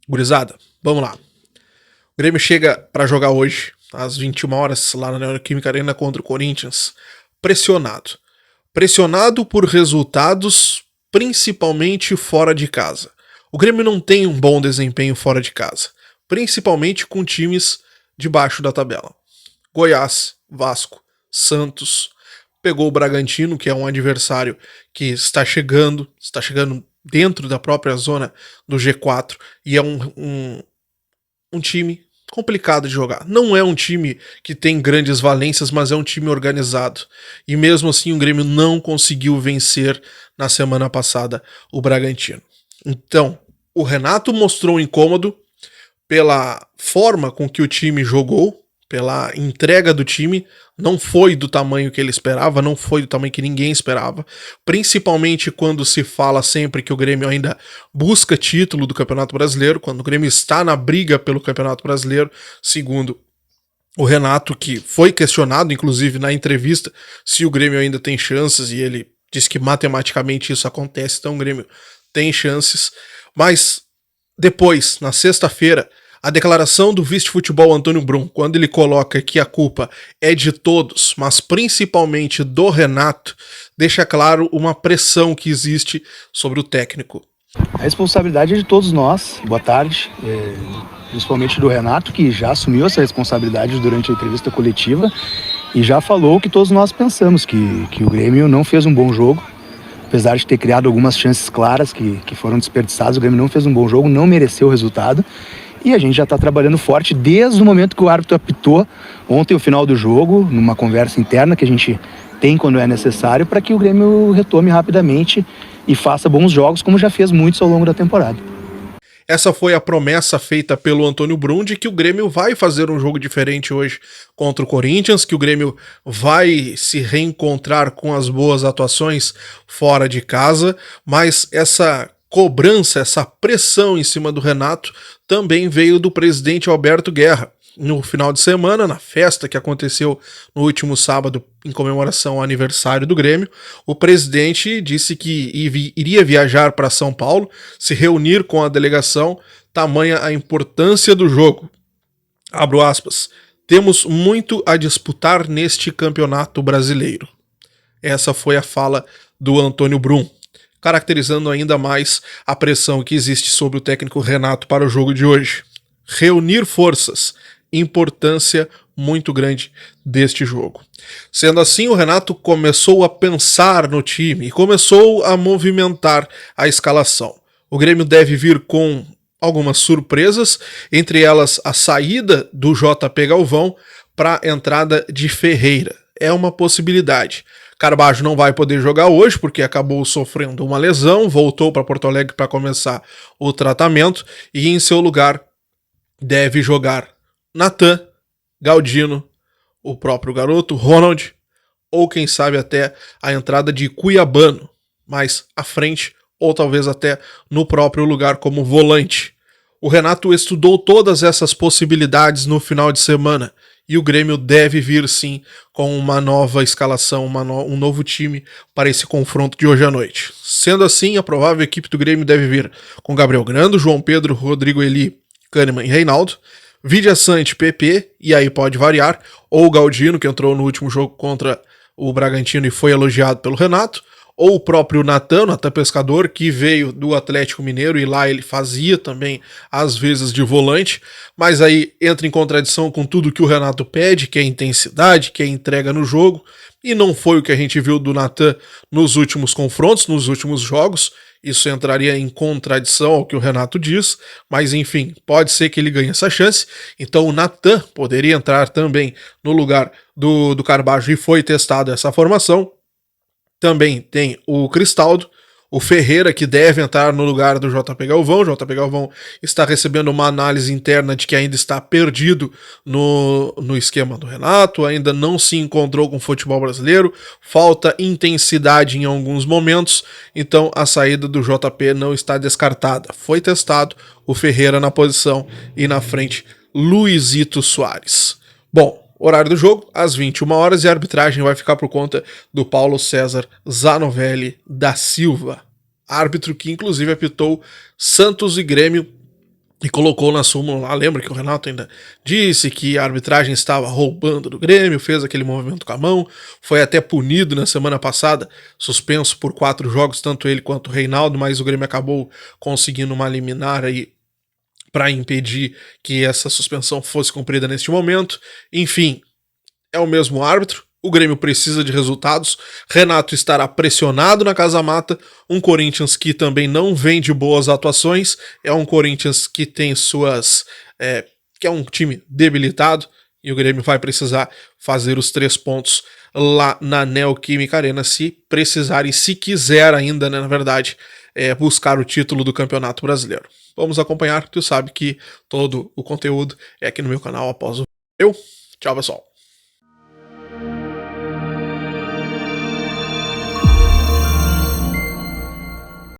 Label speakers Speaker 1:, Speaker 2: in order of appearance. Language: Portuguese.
Speaker 1: Gurizada, vamos lá. O Grêmio chega para jogar hoje, às 21 horas, lá na Neoquímica Arena contra o Corinthians, pressionado. Pressionado por resultados, principalmente fora de casa. O Grêmio não tem um bom desempenho fora de casa, principalmente com times debaixo da tabela. Goiás, Vasco, Santos, pegou o Bragantino, que é um adversário que está chegando dentro da própria zona do G4 e é um time complicado de jogar. Não é um time que tem grandes valências, mas é um time organizado. E mesmo assim o Grêmio não conseguiu vencer na semana passada o Bragantino. Então, o Renato mostrou um incômodo pela forma com que o time jogou, pela entrega do time, não foi do tamanho que ele esperava, não foi do tamanho que ninguém esperava, principalmente quando se fala sempre que o Grêmio ainda busca título do Campeonato Brasileiro, quando o Grêmio está na briga pelo Campeonato Brasileiro, segundo o Renato, que foi questionado, inclusive na entrevista, se o Grêmio ainda tem chances, e ele diz que matematicamente isso acontece, então o Grêmio tem chances, mas depois, na sexta-feira, a declaração do vice-futebol Antônio Brum, quando ele coloca que a culpa é de todos, mas principalmente do Renato, deixa claro uma pressão que existe sobre o técnico.
Speaker 2: A responsabilidade é de todos nós. Boa tarde. Principalmente do Renato, que já assumiu essa responsabilidade durante a entrevista coletiva e já falou que todos nós pensamos, que o Grêmio não fez um bom jogo. Apesar de ter criado algumas chances claras que foram desperdiçadas, o Grêmio não fez um bom jogo, não mereceu o resultado. E a gente já está trabalhando forte desde o momento que o árbitro apitou ontem o final do jogo, numa conversa interna que a gente tem quando é necessário, para que o Grêmio retome rapidamente e faça bons jogos, como já fez muitos ao longo da temporada.
Speaker 1: Essa foi a promessa feita pelo Antônio Brum de que o Grêmio vai fazer um jogo diferente hoje contra o Corinthians, que o Grêmio vai se reencontrar com as boas atuações fora de casa, mas essa cobrança, essa pressão em cima do Renato também veio do presidente Alberto Guerra. No final de semana, na festa que aconteceu no último sábado em comemoração ao aniversário do Grêmio, o presidente disse que iria viajar para São Paulo, se reunir com a delegação, tamanha a importância do jogo. Abro aspas. Temos muito a disputar neste campeonato brasileiro. Essa foi a fala do Antônio Brum, caracterizando ainda mais a pressão que existe sobre o técnico Renato para o jogo de hoje. Reunir forças, importância muito grande deste jogo. Sendo assim, o Renato começou a pensar no time e começou a movimentar a escalação. O Grêmio deve vir com algumas surpresas, entre elas a saída do JP Galvão para a entrada de Ferreira. É uma possibilidade. Carbajo não vai poder jogar hoje porque acabou sofrendo uma lesão, voltou para Porto Alegre para começar o tratamento e em seu lugar deve jogar Natan, Galdino, o próprio garoto, Ronald, ou quem sabe até a entrada de Cuiabano, mais à frente, ou talvez até no próprio lugar como volante. O Renato estudou todas essas possibilidades no final de semana, e o Grêmio deve vir sim com uma nova escalação, um novo time para esse confronto de hoje à noite. Sendo assim, a provável equipe do Grêmio deve vir com Gabriel Grando, João Pedro, Rodrigo Eli, Kahneman e Reinaldo, Vidia Sante, PP, e aí pode variar, ou o Galdino, que entrou no último jogo contra o Bragantino e foi elogiado pelo Renato, ou o próprio Natan Pescador, que veio do Atlético Mineiro e lá ele fazia também às vezes de volante, mas aí entra em contradição com tudo que o Renato pede, que é intensidade, que é entrega no jogo, e não foi o que a gente viu do Natan nos últimos confrontos, nos últimos jogos. Isso entraria em contradição ao que o Renato diz, mas enfim, pode ser que ele ganhe essa chance. Então o Natan poderia entrar também no lugar do Carbajo e foi testada essa formação. Também tem o Cristaldo, o Ferreira, que deve entrar no lugar do JP Galvão. O JP Galvão está recebendo uma análise interna de que ainda está perdido no esquema do Renato, ainda não se encontrou com o futebol brasileiro, falta intensidade em alguns momentos, então a saída do JP não está descartada. Foi testado o Ferreira na posição e na frente Luizito Soares. Bom, horário do jogo, às 21 horas, e a arbitragem vai ficar por conta do Paulo César Zanovelli da Silva. Árbitro que inclusive apitou Santos e Grêmio e colocou na súmula lá. Lembra que o Renato ainda disse que a arbitragem estava roubando do Grêmio, fez aquele movimento com a mão, foi até punido na semana passada, suspenso por 4 jogos, tanto ele quanto o Reinaldo, mas o Grêmio acabou conseguindo uma liminar aí para impedir que essa suspensão fosse cumprida neste momento. Enfim, é o mesmo árbitro, o Grêmio precisa de resultados, Renato estará pressionado na Casa Mata, um Corinthians que também não vem de boas atuações, é um Corinthians que tem que é um time debilitado, e o Grêmio vai precisar fazer os 3 pontos lá na Neoquímica Arena, se precisar e se quiser ainda, né, na verdade, buscar o título do Campeonato Brasileiro. Vamos acompanhar, tu sabe que todo o conteúdo é aqui no meu canal após o vídeo. Tchau, pessoal.